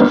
Hello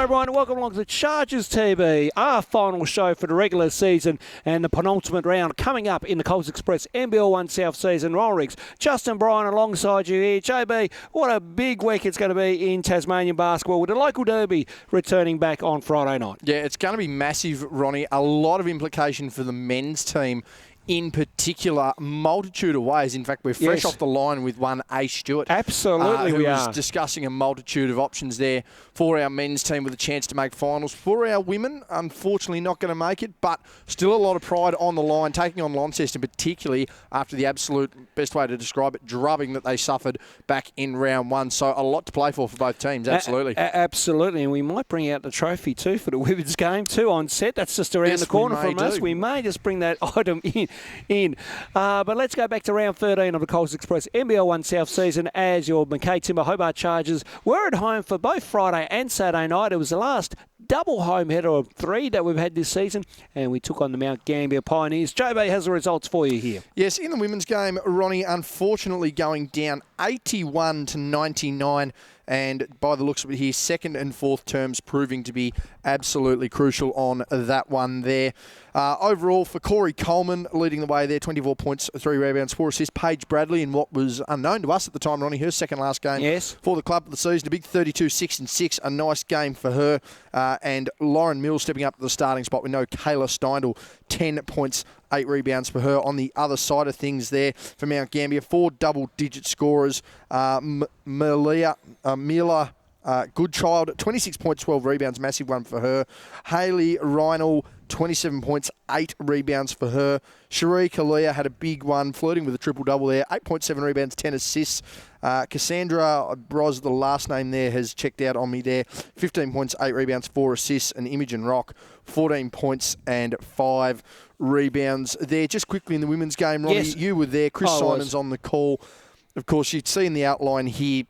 everyone, welcome along to Chargers TV, our final show for the regular season and the penultimate round coming up in the Coels Express NBL1 South season. Riggs, Justin Bryan alongside you here. JB, what a big week it's going to be in Tasmanian basketball with the local derby returning back on Friday night. Yeah, it's going to be massive, Ronnie. A lot of implication for the men's team in particular, multitude of ways. In fact, we're fresh off the line with one Ace Stewart. Absolutely, who we was are. Discussing a multitude of options there for our men's team with a chance to make finals. For our women, unfortunately not going to make it, but still a lot of pride on the line, taking on Launceston, particularly after the absolute, best way to describe it, drubbing that they suffered back in round one. So a lot to play for both teams, absolutely. Absolutely, and we might bring out the trophy too for the women's game too on set. That's just around the corner from us. We may just bring that item in. But let's go back to round 13 of the Coels Express NBL1 South season as your McKay Timber Hobart Chargers were at home for both Friday and Saturday night. It was the last double home header of 3 that we've had this season, and we took on the Mount Gambier Pioneers. JB has the results for you here. Yes, in the women's game, Ronnie, unfortunately going down 81-99. And by the looks of it here, second and fourth terms proving to be absolutely crucial on that one there. Overall, for Corey Coleman, leading the way there, 24 points, 3 rebounds, 4 assists. Paige Bradley, in what was unknown to us at the time, Ronnie, her second last game for the club of the season. A big 32-6-6, a nice game for her. And Lauren Mills stepping up to the starting spot. We know Kayla Steindl, 10 points, 8 rebounds for her. On the other side of things there for Mount Gambier, 4 double-digit scorers. Mila Goodchild, 26 points, 12 rebounds, massive one for her. Hayley Reinl, 27 points, 8 rebounds for her. Cherie Kalia had a big one, flirting with a triple-double there, 8.7 rebounds, 10 assists. Cassandra Bros, the last name there, has checked out on me there. 15 points, 8 rebounds, 4 assists. And Imogen Rock, 14 points and 5 rebounds there. Just quickly in the women's game, Ronnie, you were there. Chris Simons on the call. Of course, you'd see in the outline here,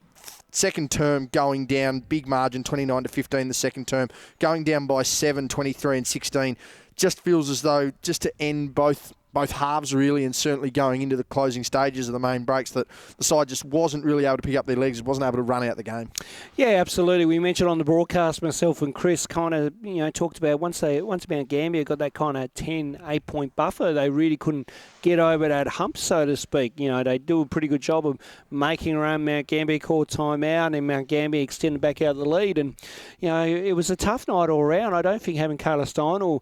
second term going down, big margin, 29-15 the second term, going down by 7, 23 and 16. Just feels as though, just to end both halves really, and certainly going into the closing stages of the main breaks, that the side just wasn't really able to pick up their legs, wasn't able to run out the game. Yeah, absolutely. We mentioned on the broadcast, myself and Chris kind of, talked about once Mount Gambier got that kind of 10, 8-point buffer, they really couldn't get over that hump, so to speak. They do a pretty good job of making around Mount Gambier, call time out, and Mount Gambier extended back out the lead. And, it was a tough night all around. I don't think having Kayla Steindl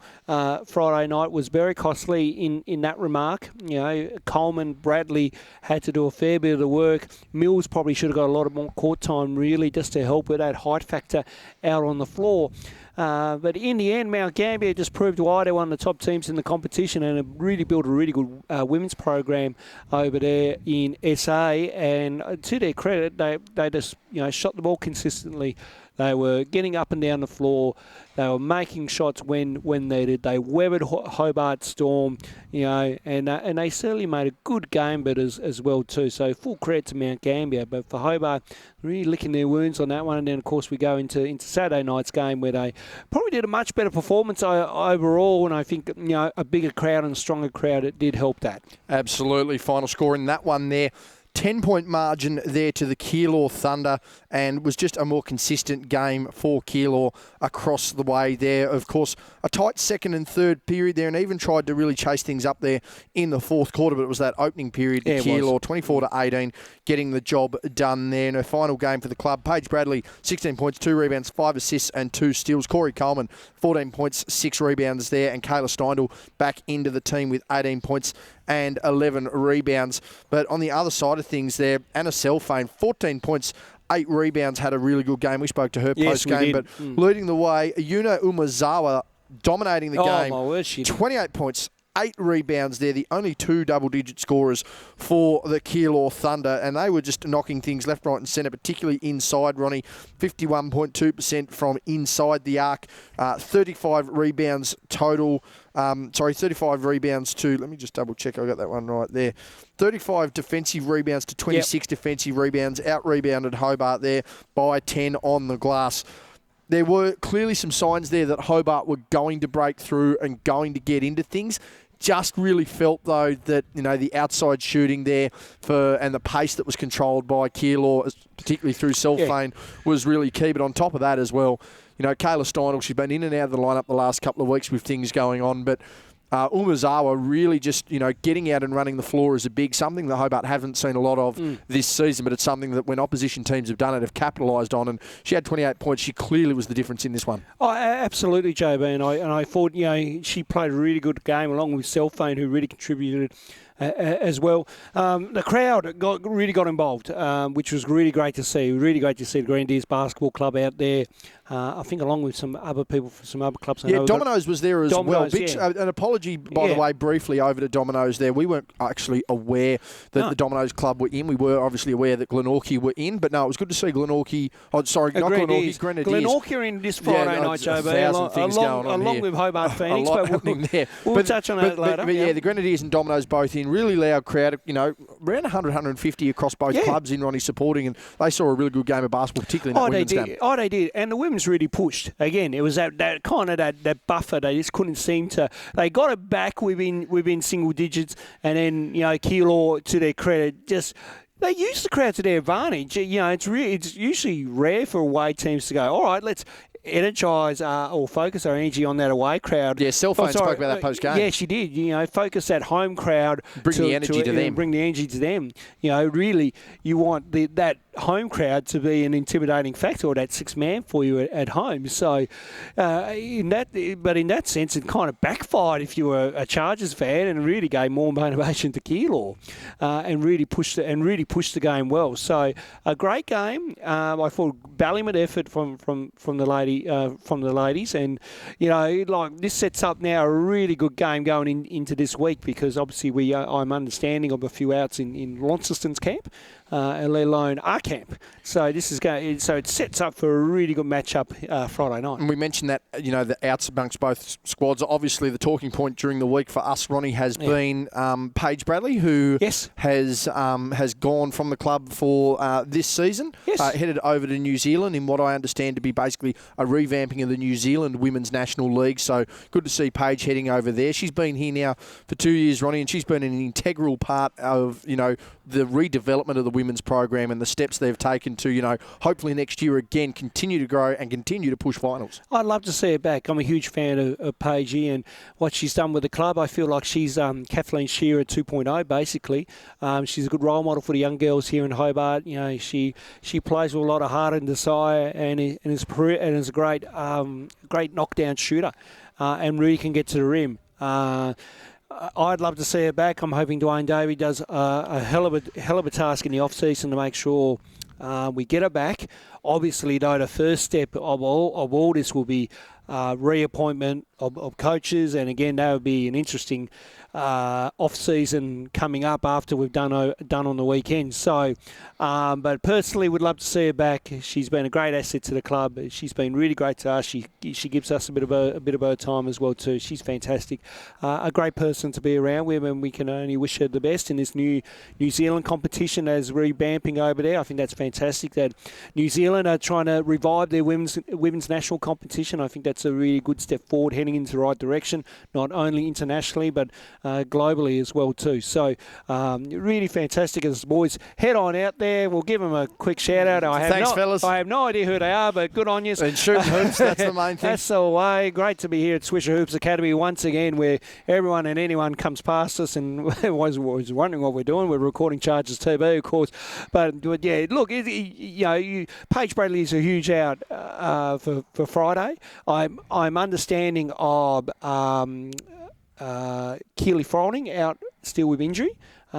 Friday night was very costly in that remark. Coleman, Bradley had to do a fair bit of the work. Mills probably should have got a lot of more court time really just to help with that height factor out on the floor. But in the end, Mount Gambier just proved why they're one of the top teams in the competition and have really built a really good women's program over there in SA. And to their credit, they just shot the ball consistently. They were getting up and down the floor. They were making shots when needed. They weathered Hobart Storm, and they certainly made a good game, but as well too. So full credit to Mount Gambier. But for Hobart, really licking their wounds on that one. And then, of course, we go into Saturday night's game where they probably did a much better performance overall. And I think, a bigger crowd and a stronger crowd, it did help that. Absolutely. Final score in that one there. 10-point margin there to the Keilor Thunder, and was just a more consistent game for Keilor across the way there. Of course, a tight second and third period there, and even tried to really chase things up there in the fourth quarter, but it was that opening period, Keilor, 24-18, getting the job done there. In her final game for the club, Paige Bradley, 16 points, 2 rebounds, 5 assists and 2 steals. Corey Coleman, 14 points, 6 rebounds there, and Kayla Steindl back into the team with 18 points and 11 rebounds. But on the other side of things there, Anna Selfane, 14 points, 8 rebounds, had a really good game. We spoke to her post-game, but leading the way, Yuna Umazawa dominating the game. My word, 28 points, 8 rebounds there, the only 2 double-digit scorers for the Keilor Thunder, and they were just knocking things left, right and centre, particularly inside, Ronnie. 51.2% from inside the arc, 35 rebounds total. 35 rebounds to, let me just double check, I got that one right there. 35 defensive rebounds to 26 defensive rebounds, out-rebounded Hobart there by 10 on the glass. There were clearly some signs there that Hobart were going to break through and going to get into things. Just really felt, though, that, the outside shooting there and the pace that was controlled by Keilor, particularly through Selfane, was really key. But on top of that as well, Kayla Steinel, she's been in and out of the lineup the last couple of weeks with things going on. But Umazawa really just, getting out and running the floor is something that Hobart haven't seen a lot of this season, but it's something that when opposition teams have done it, have capitalised on. And she had 28 points. She clearly was the difference in this one. Oh, absolutely, JB. And I thought, she played a really good game along with Selfane, who really contributed as well. The crowd really got involved, which was really great to see. Really great to see the Grenadiers Basketball Club out there. I think along with some other people from some other clubs. Domino's was there as well. An apology, by the way, briefly over to Domino's there. We weren't actually aware that the Domino's Club were in. We were obviously aware that Glenorchy were in, but no, it was good to see Glenorchy. Oh, sorry, not Glenorchy, Grenadiers. Glenorchy are in this Friday night, JB, along with Hobart Phoenix. We'll touch on that later. But the Grenadiers and Domino's both in. Really loud crowd, around 100, 150 across both clubs in Ronnie supporting, and they saw a really good game of basketball, particularly in that women's game. Oh, they did. And the women's really pushed. Again, it was that kind of that buffer. They just couldn't seem to. They got it back within single digits, and then Keilor, to their credit, just. They use the crowd to their advantage. It's usually rare for away teams to go, all right, let's energise or focus our energy on that away crowd. Yeah, Selfane spoke about that post-game. Yeah, she did. Focus that home crowd. Bring the energy to them. Bring the energy to them. Really, you want that home crowd to be an intimidating factor, or that sixth man for you at home. So, in that sense, it kind of backfired if you were a Chargers fan, and really gave more motivation to Keilor, and really pushed the game well. So, a great game. I thought valiant effort from the ladies, and this sets up now a really good game going into this week, because obviously I'm understanding of a few outs in Launceston's camp. Let alone our camp. So this is so it sets up for a really good matchup Friday night. And we mentioned that the outs amongst both squads. Obviously, the talking point during the week for us, Ronnie, has been Paige Bradley, who has gone from the club for this season. Yes. Headed over to New Zealand in what I understand to be basically a revamping of the New Zealand Women's National League. So good to see Paige heading over there. She's been here now for 2 years, Ronnie, and she's been an integral part of the redevelopment of the women's program and the steps they've taken to, hopefully next year again continue to grow and continue to push finals. I'd love to see her back. I'm a huge fan of Paige and what she's done with the club. I feel like she's Kathleen Shearer 2.0, basically. She's a good role model for the young girls here in Hobart. She plays with a lot of heart and desire, and is a great knockdown shooter, and really can get to the rim. I'd love to see her back. I'm hoping Dwayne Davey does a hell of a task in the off-season to make sure we get her back. Obviously, though, the first step of all this will be reappointment of coaches, and again, that would be an interesting off-season coming up after we've done on the weekend. So, but personally, would love to see her back. She's been a great asset to the club. She's been really great to us. She gives us a bit of her time as well too. She's fantastic, a great person to be around with, and we can only wish her the best in this new New Zealand competition as revamping over there. I think that's fantastic that New Zealand are trying to revive their women's national competition. I think that's a really good step forward, heading into the right direction, not only internationally but globally as well too. So really fantastic as the boys head on out there. We'll give them a quick shout out. Thanks, fellas. I have no idea who they are, but good on you. And shooting hoops, that's the main thing. That's the way. Great to be here at Swisher Hoops Academy once again, where everyone and anyone comes past us and was wondering what we're doing. We're recording Chargers TV, of course. But yeah, look, Paige Bradley is a huge out for Friday. I'm understanding of Keely Froning out still with injury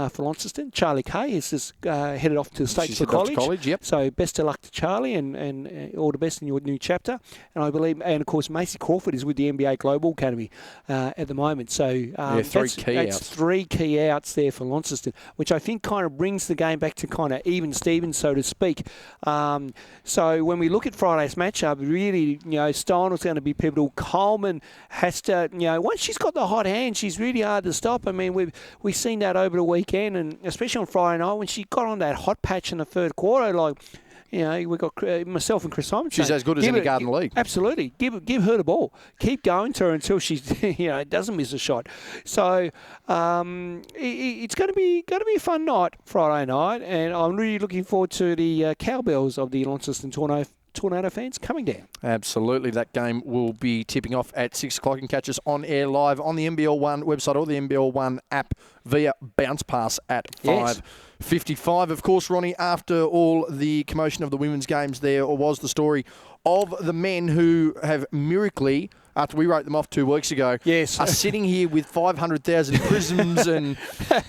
for Launceston. Charlie Kay has just headed off to the States for college. Yep. So best of luck to Charlie, and all the best in your new chapter. And I believe, and of course, Macy Crawford is with the NBA Global Academy at the moment. So that's three key outs there for Launceston, which I think kind of brings the game back to kind of even Stevens, so to speak. So when we look at Friday's matchup, really, Steinel's going to be pivotal. Coleman has to, once she's got the hot hand, she's really hard to stop. I mean, we've seen that over the weekend, and especially on Friday night when she got on that hot patch in the third quarter, we've got myself and Chris Simon. She's as good as any guard in the league. Absolutely. Give her the ball. Keep going to her until she doesn't miss a shot. So it's going to be a fun night, Friday night, and I'm really looking forward to the cowbells of the Launceston Tornado fans coming down. Absolutely. That game will be tipping off at 6 o'clock. You can catch us on air live on the NBL1 website or the NBL1 app via Bounce Pass at 5:55. Of course, Ronnie, after all the commotion of the women's games, there was the story of the men who have miraculously, after we wrote them off 2 weeks ago, are sitting here with 500,000 prisms and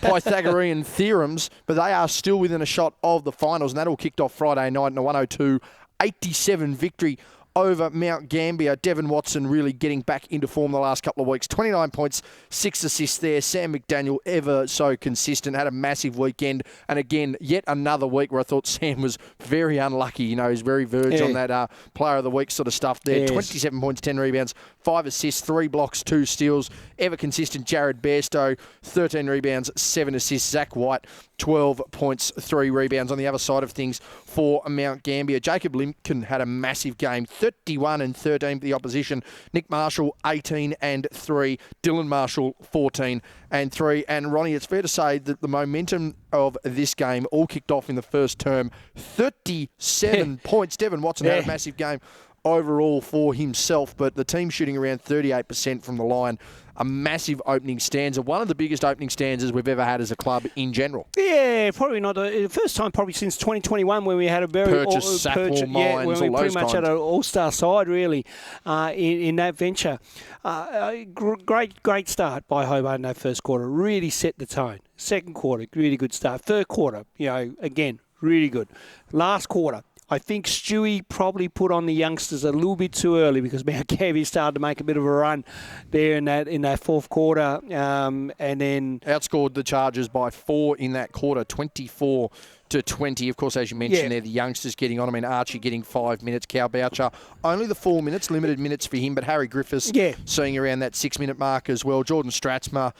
Pythagorean theorems, but they are still within a shot of the finals, and that all kicked off Friday night in a 102-87 victory over Mount Gambier. Devon Watson really getting back into form the last couple of weeks. 29 points, 6 assists there. Sam McDaniel, ever so consistent, had a massive weekend. And again, yet another week where I thought Sam was very unlucky. He's very verge on that player of the week sort of stuff there. Yes. 27 points, 10 rebounds, 5 assists, 3 blocks, 2 steals. Ever consistent Jared Bairstow, 13 rebounds, 7 assists. Zach White, 12 points, 3 rebounds. On the other side of things for Mount Gambier, Jacob Limpkin had a massive game, 31 and 13 for the opposition. Nick Marshall, 18 and 3. Dylan Marshall, 14 and 3. And Ronnie, it's fair to say that the momentum of this game all kicked off in the first term. 37 points. Devon Watson had a massive game overall for himself, but the team shooting around 38% from the line. A massive opening stanza, one of the biggest opening stanzas we've ever had as a club in general. Yeah, probably not the first time, probably since 2021 when we had a very Mines, when we pretty much had an all-star side really in that venture. Great start by Hobart in that first quarter. Really set the tone. Second quarter, really good start. Third quarter, again, really good. Last quarter, I think Stewie probably put on the youngsters a little bit too early because Mount Gambier started to make a bit of a run there in that fourth quarter, and then outscored the Chargers by 4 in that quarter, 24-20. Of course, as you mentioned there, the youngsters getting on. I mean, Archie getting 5 minutes, Cal Boucher only the 4 minutes, limited minutes for him, but Harry Griffiths seeing around that 6-minute mark as well. Jordan Stratzma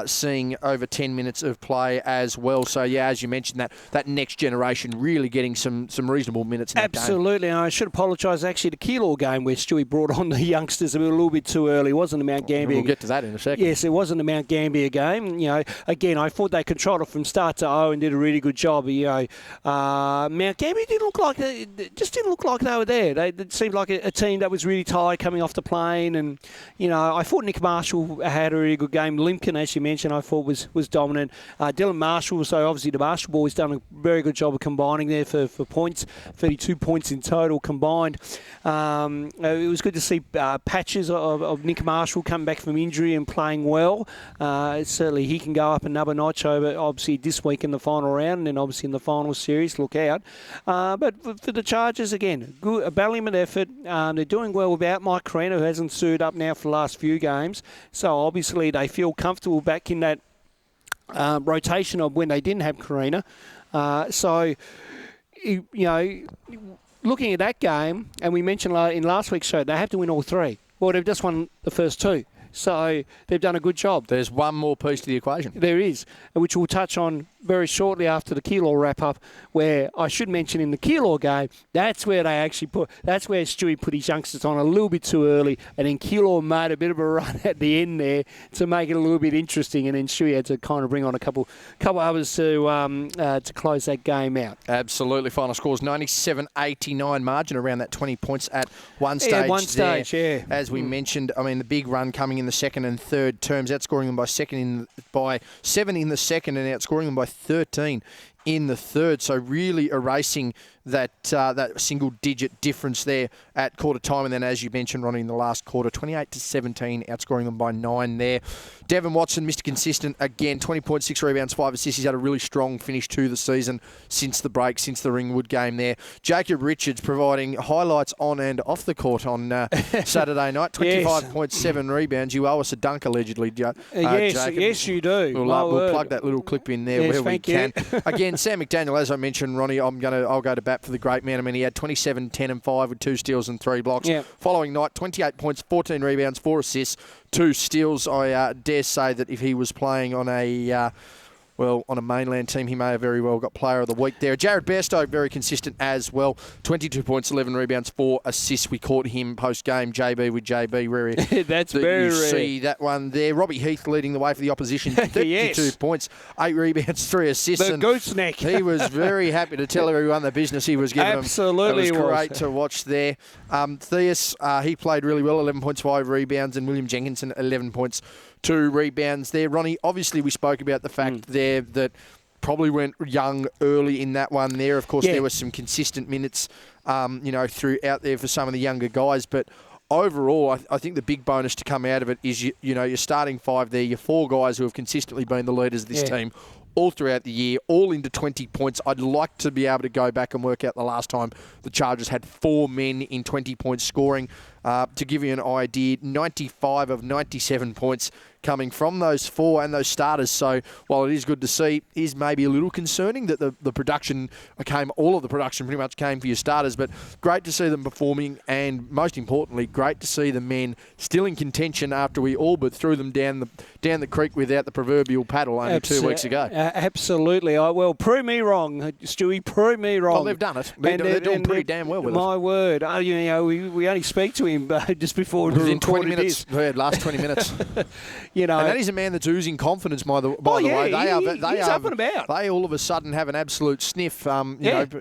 seeing over 10 minutes of play as well. So, as you mentioned, that next generation really getting some reasonable minutes in that game. Absolutely, and I should apologise actually to Keilor game where Stewie brought on the youngsters a little bit too eally. It wasn't a Mount Gambier. We'll get to that in a second. Yes, it wasn't a Mount Gambier game. Again, I thought they controlled it from start to O and did a really good job. Mount Gambier didn't look like they were there. It seemed like a team that was really tired coming off the plane, and I thought Nick Marshall had a really good game. Limpkin, as you mentioned, I thought was dominant. Dylan Marshall, so obviously the Marshall boys done a very good job of combining there for points, 32 points in total combined. It was good to see patches of Nick Marshall come back from injury and playing well. Certainly he can go up another notch over obviously this week in the final round, and then obviously in the final series, look out. But for the Chargers, again, good, a valiant effort. They're doing well without Mike Carino, who hasn't suited up now for the last few games. So obviously they feel comfortable back in that rotation of when they didn't have Carino. Looking at that game, and we mentioned in last week's show, they have to win all 3. Well, they've just won the first 2. So they've done a good job. There's one more piece to the equation. There is, which we'll touch on very shortly after the Keilor wrap-up, where I should mention in the Keilor game, that's where Stewie put his youngsters on a little bit too early, and then Keilor made a bit of a run at the end there to make it a little bit interesting, and then Stewie had to kind of bring on a couple others to close that game out. Absolutely. Final score is 97-89 margin, around that 20 points at one stage. Yeah, one stage, there. As we mentioned, I mean, the big run coming in the second and third terms, outscoring them by 7 in the second and outscoring them by 13 in the third. So really erasing that single-digit difference there at quarter time. And then, as you mentioned, Ronnie, in the last quarter, 28-17, outscoring them by 9 there. Devon Watson, Mr. Consistent, again, 20.6 rebounds, 5 assists. He's had a really strong finish to the season since the break, since the Ringwood game there. Jacob Richards providing highlights on and off the court on Saturday night. 25.7 rebounds. You owe us a dunk, allegedly, Jacob. Yes, you do. We'll plug that little clip in there where we can. Again, Sam McDaniel, as I mentioned, Ronnie, I'll go to bat for the great man. I mean, he had 27, 10 and 5 with 2 steals and 3 blocks. Yep. Following night, 28 points, 14 rebounds, 4 assists, 2 steals. I dare say that if he was playing on a well, on a mainland team, he may have very well got player of the week there. Jared Bairstow, very consistent as well. 22 points, 11 rebounds, 4 assists. We caught him post-game, JB with JB. Rare. That's very rare. See that one there. Robbie Heath leading the way for the opposition. 32 points, 8 rebounds, 3 assists. The gooseneck. He was very happy to tell everyone the business he was giving Absolutely them. It was great to watch there. Theus, he played really well, 11 points, 5 rebounds, and William Jenkinson, 11 points, 2 rebounds there. Ronnie, obviously we spoke about the fact there that probably went young early in that one there. Of course, there were some consistent minutes, throughout there for some of the younger guys, but overall, I think the big bonus to come out of it is, your starting 5 there, your 4 guys who have consistently been the leaders of this team all throughout the year, all into 20 points. I'd like to be able to go back and work out the last time the Chargers had 4 men in 20 points scoring. To give you an idea, 95 of 97 points coming from those 4 and those starters. So while it is good to see, is maybe a little concerning that the production all of the production pretty much came for your starters, but great to see them performing, and most importantly, great to see the men still in contention after we all but threw them down the creek without the proverbial paddle only 2 weeks ago. Absolutely. Well, prove me wrong, Stewie, prove me wrong. Oh, they've done it. They're doing pretty damn well with it. My word. We only speak to him just before within 20 minutes. Last 20 minutes. And that is a man that's oozing confidence, by the way. He's up and about. They all of a sudden have an absolute sniff,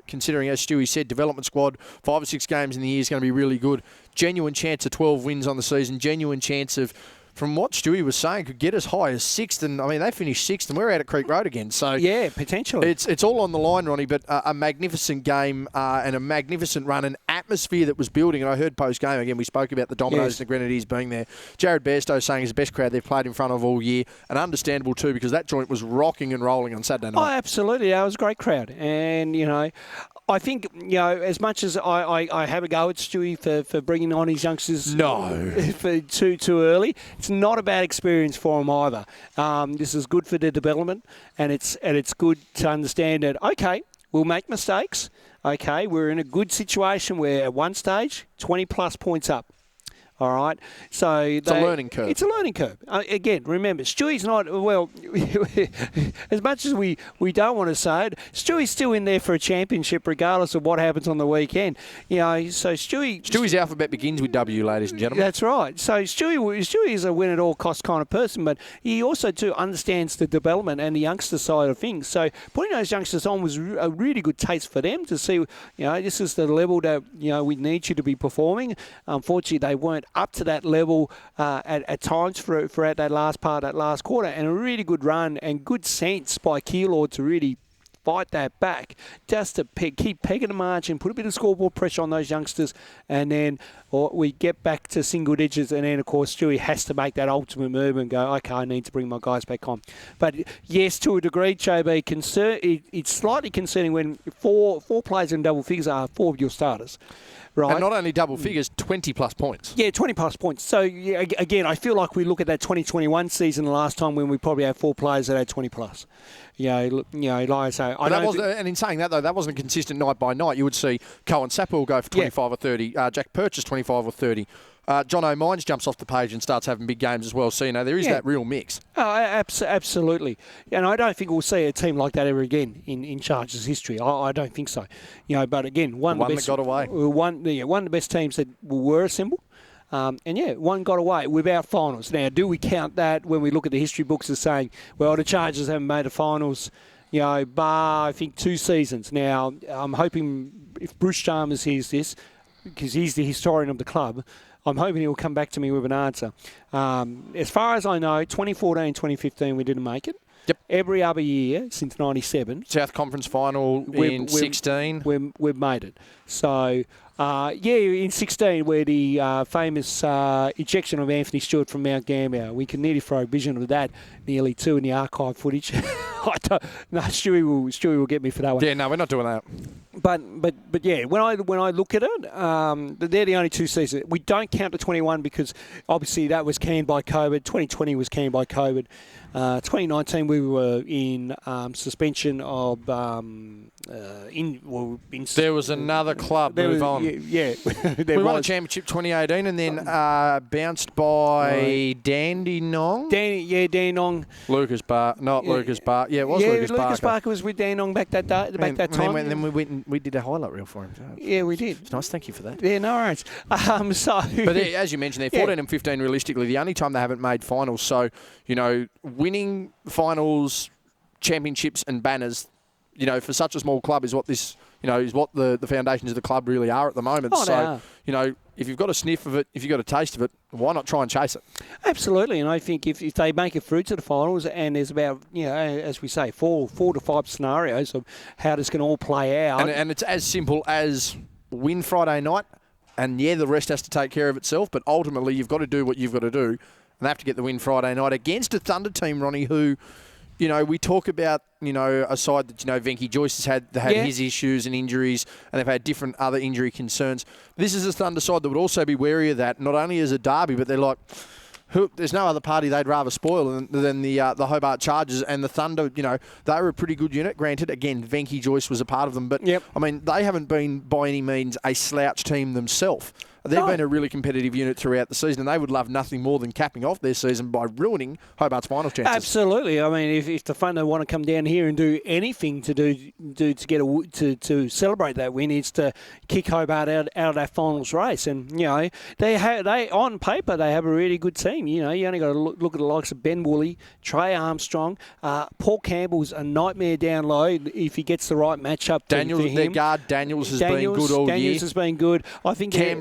considering, as Stewie said, development squad, 5 or 6 games in the year is going to be really good. Genuine chance of 12 wins on the season, genuine chance of, from what Stewie was saying, could get as high as 6th. And, they finished 6th, and we're out at Creek Road again. So yeah, potentially. It's all on the line, Ronnie, but a magnificent game and a magnificent run, an atmosphere that was building. And I heard post-game, again, we spoke about the Dominoes and the Grenadiers being there. Jared Bairstow saying it's the best crowd they've played in front of all year. And understandable, too, because that joint was rocking and rolling on Saturday night. Oh, absolutely. It was a great crowd. And, I think, as much as I have a go at Stewie for bringing on his youngsters for too early, it's not a bad experience for them either. This is good for their development, and it's good to understand that, okay, we'll make mistakes. Okay, we're in a good situation where at one stage, 20-plus points up. All right, so it's a learning curve. It's a learning curve. Again, remember, Stewie's not, as much as we don't want to say it, Stewie's still in there for a championship regardless of what happens on the weekend. So Stewie's alphabet begins with W, ladies and gentlemen. That's right. So Stewie is a win-at-all-costs kind of person, but he also, too, understands the development and the youngster side of things. So putting those youngsters on was a really good taste for them to see, this is the level that, we need you to be performing. Unfortunately, they weren't up to that level at times throughout that last quarter, and a really good run and good sense by Keylord to really fight that back, just to keep pegging the margin, put a bit of scoreboard pressure on those youngsters, and then we get back to single digits, and then, of course, Stewie has to make that ultimate move and go, okay, I need to bring my guys back on. But, yes, to a degree, JB, it's slightly concerning when four players in double figures are 4 of your starters. Right. And not only double figures, 20-plus points. Yeah, 20-plus points. So, again, I feel like we look at that 2021 season the last time when we probably had 4 players that had 20-plus. Like I say... And in saying that, though, that wasn't consistent night by night. You would see Cohen Sapple go for 25 or 30, Jack Purchase 25 or 30. John O'Mines jumps off the page and starts having big games as well. So, there is that real mix. Oh, absolutely. And I don't think we'll see a team like that ever again in Chargers history. I don't think so. But again, one that got away. One of the best teams that were assembled. One got away without finals. Now, do we count that when we look at the history books as saying, well, the Chargers haven't made the finals, bar, I think, 2 seasons. Now, I'm hoping if Bruce Chalmers hears this, because he's the historian of the club, I'm hoping he'll come back to me with an answer. As far as I know, 2014, 2015, we didn't make it. Yep. Every other year since 97. South Conference final in 16. We've made it. So, in 16, where the famous ejection of Anthony Stewart from Mount Gambier, we can nearly throw a vision of that nearly too in the archive footage. Stewie will get me for that one. Yeah, no, we're not doing that. But yeah, when I look at it, they're the only 2 seasons. We don't count the 21 because obviously that was canned by COVID. 2020 was canned by COVID. 2019 we were in suspension of. There was another club move on. Yeah. We won a championship 2018 and then bounced by Dandenong. Dandenong. Lucas Barker. Not Lucas Barker. Yeah, it was Lucas Barker. Lucas Barker was with Dandenong back that time. And then we went and we did a highlight reel for him. So yeah, we did. It's nice. Thank you for that. Yeah, no worries. But as you mentioned, they're 14 and 15 realistically. The only time they haven't made finals. So, winning finals, championships and banners, for such a small club is what this, is what the foundations of the club really are at the moment. If you've got a sniff of it, if you've got a taste of it, why not try and chase it? Absolutely. And I think if they make it through to the finals and there's about, as we say, four to five scenarios of how this can all play out. And it's as simple as win Friday night and, the rest has to take care of itself. But ultimately, you've got to do what you've got to do. And they have to get the win Friday night against a Thunder team, Ronnie, who... we talk about, a side that, Venky Joyce has had his issues and injuries, and they've had different other injury concerns. This is a Thunder side that would also be wary of that, not only as a derby, but they're like, there's no other party they'd rather spoil than the Hobart Chargers and the Thunder. They were a pretty good unit. Granted, again, Venky Joyce was a part of them, but yep. I mean, they haven't been by any means a slouch team themselves. They've been a really competitive unit throughout the season, and they would love nothing more than capping off their season by ruining Hobart's final chances. Absolutely. I mean, if the Thunder want to come down here and do anything to to celebrate that win, it's to kick Hobart out of that finals race. And they on paper they have a really good team. You only got to look at the likes of Ben Woolley, Trey Armstrong, Paul Campbell's a nightmare down low if he gets the right matchup. Daniels, for him. Their guard Daniels has been good all year. Daniels has been good. I think Cam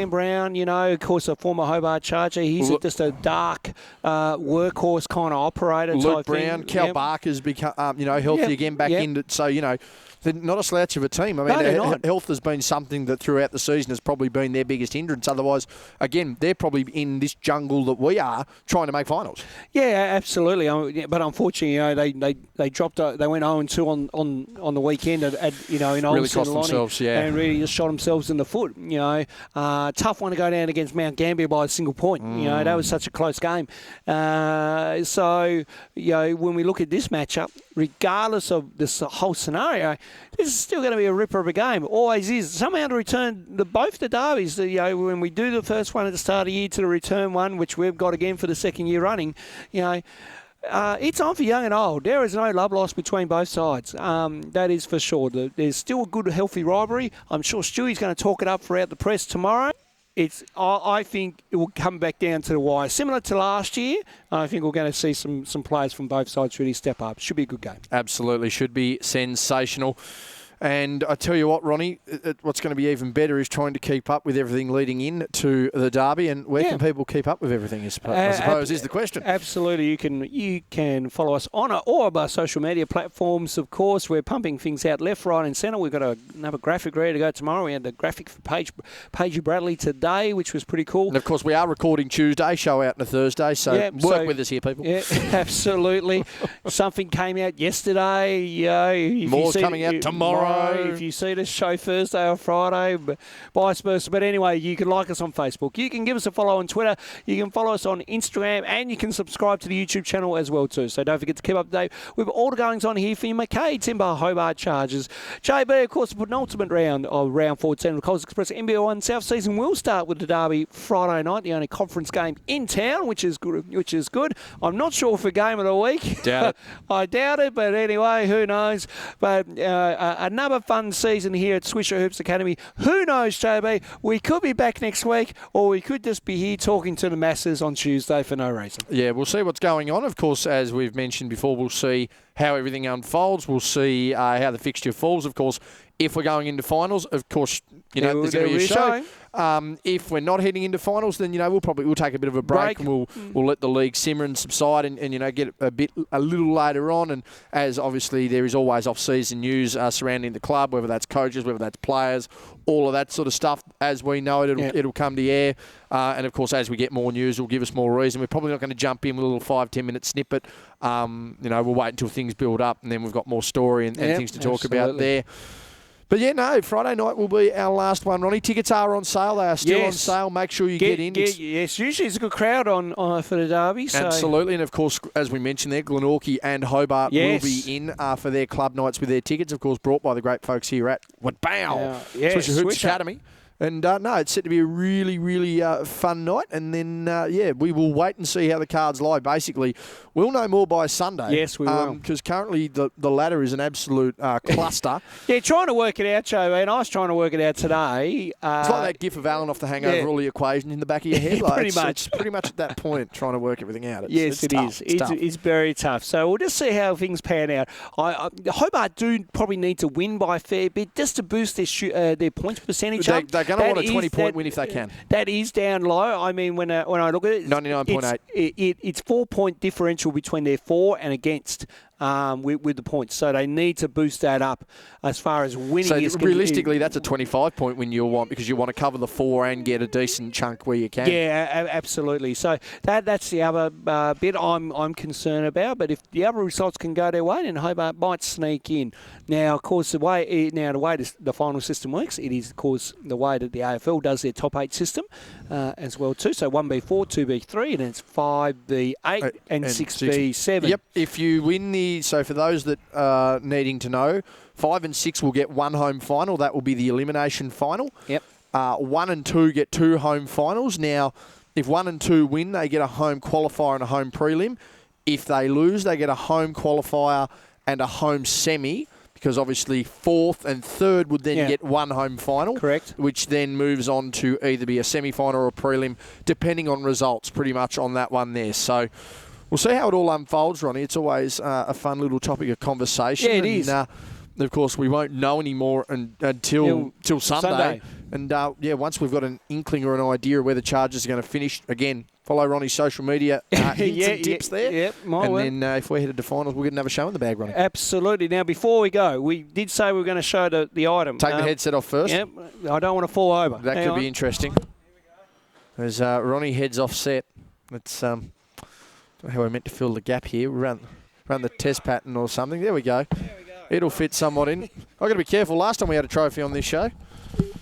Brown, of course, a former Hobart Charger. He's just a dark workhorse kind of operator Luke type Brown, thing. Cal Barker's become, healthy again back into. So, they're not a slouch of a team. I mean, their health has been something that throughout the season has probably been their biggest hindrance. Otherwise, again, they're probably in this jungle that we are trying to make finals. Yeah, absolutely. But unfortunately, they dropped. They went 0-2 on the weekend in Old really cost themselves, and really just shot themselves in the foot. Tough one to go down against Mount Gambier by a single point. That was such a close game. So when we look at this matchup, regardless of this whole scenario, this is still going to be a ripper of a game. Always is. Somehow to return both the derbies, when we do the first one at the start of the year to the return one, which we've got again for the second year running, it's on for young and old. There is no love lost between both sides. That is for sure. There's still a good, healthy rivalry. I'm sure Stewie's going to talk it up throughout the press tomorrow. I think it will come back down to the wire. Similar to last year, I think we're going to see some players from both sides really step up. Should be a good game. Absolutely. Should be sensational. And I tell you what, Ronnie, what's going to be even better is trying to keep up with everything leading in to the derby. And where can people keep up with everything, I suppose, is the question. Absolutely. You can follow us on all of our social media platforms, of course. We're pumping things out left, right and centre. We've got another graphic ready to go tomorrow. We had the graphic for Paige Bradley today, which was pretty cool. And, of course, we are recording Tuesday, show out on a Thursday. So work with us here, people. Yeah, absolutely. Something came out yesterday. More's coming out tomorrow. If you see this show Thursday or Friday, vice versa. But anyway, you can like us on Facebook. You can give us a follow on Twitter. You can follow us on Instagram, and you can subscribe to the YouTube channel as well too. So don't forget to keep up to date with all the goings on here for your McKay Timber Hobart Chargers. JB, of course, the penultimate round of round 14 of the Coels Express NBL1 South season will start with the derby Friday night, the only conference game in town, which is good. I'm not sure for game of the week. Doubt it. I doubt it, but anyway, who knows? But another fun season here at Swisher Hoops Academy. Who knows, JB? We could be back next week, or we could just be here talking to the masses on Tuesday for no reason. Yeah, we'll see what's going on. Of course, as we've mentioned before, we'll see how everything unfolds. We'll see how the fixture falls. Of course, if we're going into finals, of course, there's going to be a show. If we're not heading into finals, then we'll take a bit of a break. And we'll let the league simmer and subside, and get a little later on. And as obviously there is always off-season news surrounding the club, whether that's coaches, whether that's players, all of that sort of stuff. As we know it, it'll come to air. And of course, as we get more news, it'll give us more reason. We're probably not going to jump in with a little 5-10 minute snippet. We'll wait until things build up, and then we've got more story and things to talk about there. But Friday night will be our last one, Ronnie. Tickets are on sale. They are still on sale. Make sure you get in. Yes, usually it's a good crowd on for the derby. So. Absolutely. And, of course, as we mentioned there, Glenorchy and Hobart will be in for their club nights with their tickets, of course, brought by the great folks here at Swisher Hoops Academy. And no, it's set to be a really, really fun night. And then, we will wait and see how the cards lie. Basically, we'll know more by Sunday. Yes, we will. Because currently the ladder is an absolute cluster. Yeah, trying to work it out, Joe, and I was trying to work it out today. It's like that gif of Alan off The Hangover, all the equations in the back of your head. Pretty much. It's pretty much at that point, trying to work everything out. It is. It's very tough. So we'll just see how things pan out. Hobart do probably need to win by a fair bit just to boost their points percentage up. They're going to want a 20-point win if they can. That is down low. I mean, when I look at it, 99.8. It's 4-point differential between their for and against with the points. So they need to boost that up as far as winning. So realistically, that's a 25-point win you'll want because you want to cover the 4 and get a decent chunk where you can. Yeah, absolutely. So that's the other bit I'm concerned about. But if the other results can go their way, then Hobart might sneak in. Now, of course, the way the final system works, it is, of course, the way that the AFL does their top 8 system as well too. So 1B4, 2B3, and it's 5B8 and 6B7. Yep. If you win so for those that are needing to know, 5 and 6 will get 1 home final. That will be the elimination final. Yep. 1 and 2 get 2 home finals. Now, if 1 and 2 win, they get a home qualifier and a home prelim. If they lose, they get a home qualifier and a home semi, because obviously 4th and 3rd would then get 1 home final. Correct. Which then moves on to either be a semi-final or a prelim, depending on results, pretty much on that one there. So we'll see how it all unfolds, Ronnie. It's always a fun little topic of conversation. Yeah, it is. Of course, we won't know any more until Sunday. And, once we've got an inkling or an idea of where the Chargers are going to finish, again, follow Ronnie's social media hints and tips there. Yep, then if we're headed to finals, we'll get another show in the bag, Ronnie. Absolutely. Now, before we go, we did say we were going to show the item. Take the headset off first. Yep. I don't want to fall over. That could be interesting. As Ronnie heads off set. It's how we're meant to fill the gap here. Run the test pattern or something. There we go. It'll fit somewhat in. I've got to be careful. Last time we had a trophy on this show.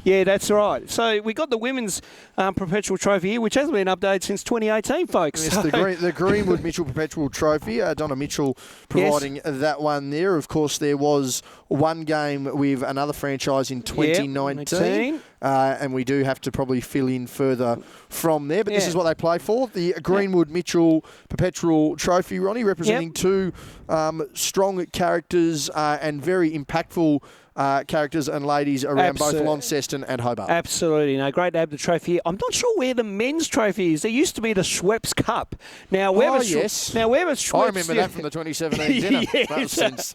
Yeah, that's right. So we got the women's perpetual trophy here, which hasn't been updated since 2018, folks. Yes, the Greenwood Mitchell Perpetual Trophy. Donna Mitchell providing that one there. Of course, there was one game with another franchise in 2019. And we do have to probably fill in further from there. But this is what they play for. The Greenwood Mitchell Perpetual Trophy, Ronnie, representing two strong characters and very impactful characters and ladies around both Launceston and Hobart. Absolutely. No, great to have the trophy here. I'm not sure where the men's trophy is. There used to be the Schweppes Cup. Now, yes. Now, where was Schweppes? I remember that from the 2017 dinner. Yes. That was since.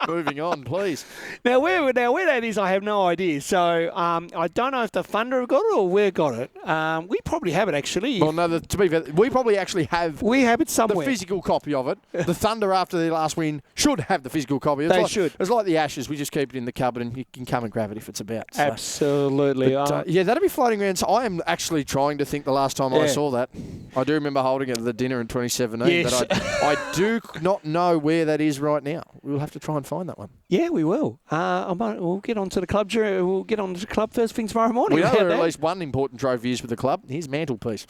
Moving on, please. Now, where that is, I have no idea. So, I don't know if the Thunder have got it or we got it. We probably have it, actually. Well, no, to be fair, we probably actually have it somewhere. The physical copy of it. The Thunder, after their last win, should have the physical copy. They should. It's like the Ashes. We just keep it in the cupboard and you can come and grab it if it's about. So. Absolutely. But, that'll be floating around. So I am actually trying to think the last time I saw that. I do remember holding it at the dinner in 2017, but I do not know where that is right now. We'll have to try and find that one. Yeah, we will. We'll get onto the club. We'll get onto the club first thing tomorrow morning. We know there at least one important trophy is with the club. His mantelpiece.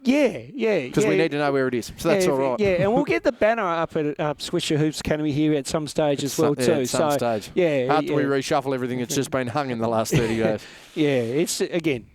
Yeah. Because we need to know where it is. So that's all right. Yeah, and we'll get the banner up at Swisher Hoops Academy here at some stage as well, too. At some stage. Yeah. After we reshuffle everything, it's just been hung in the last 30 days. Yeah, it's, again,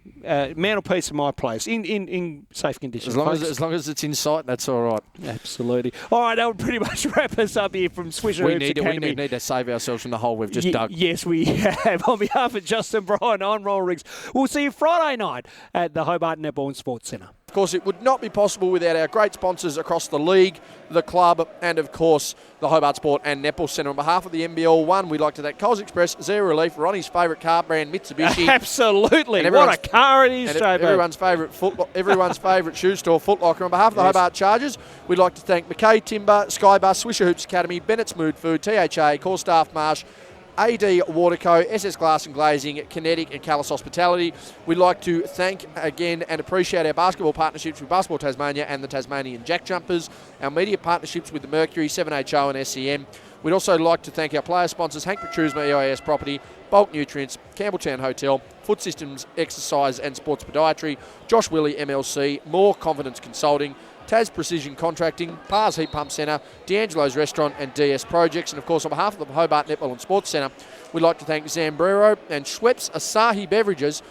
mantelpiece of my place in safe conditions. As long as it's in sight, that's all right. Absolutely. All right, that would pretty much wrap us up here from Swisher Hoops Academy. We need to save ourselves from the hole we've just dug. Yes, we have. On behalf of Justin Bryan, I'm Roll Riggs. We'll see you Friday night at the Hobart Netball and Sports Centre. Of course, it would not be possible without our great sponsors across the league, the club, and of course, the Hobart Sport and Netball Centre. On behalf of the MBL1, we'd like to thank Coels Express, Zero Relief, Ronnie's favourite car brand, Mitsubishi. Absolutely. What a car it is, JB. Everyone's favourite shoe store, Foot Locker. On behalf of the Hobart Chargers, we'd like to thank McKay Timber, Skybus, Swisher Hoops Academy, Bennett's Mood Food, THA, Core Staff Marsh, AD Waterco, SS Glass and Glazing, Kinetic and Callis Hospitality. We'd like to thank again and appreciate our basketball partnerships with Basketball Tasmania and the Tasmanian Jack Jumpers, our media partnerships with the Mercury, 7HO and SEM. We'd also like to thank our player sponsors, Hank Petrusma, EIS Property, Bulk Nutrients, Campbelltown Hotel, Foot Systems, Exercise and Sports Podiatry, Josh Willey, MLC, More Confidence Consulting, Tas Precision Contracting, Pars Heat Pump Centre, D'Angelo's Restaurant and DS Projects. And of course, on behalf of the Hobart Netball and Sports Centre, we'd like to thank Zambrero and Schweppes Asahi Beverages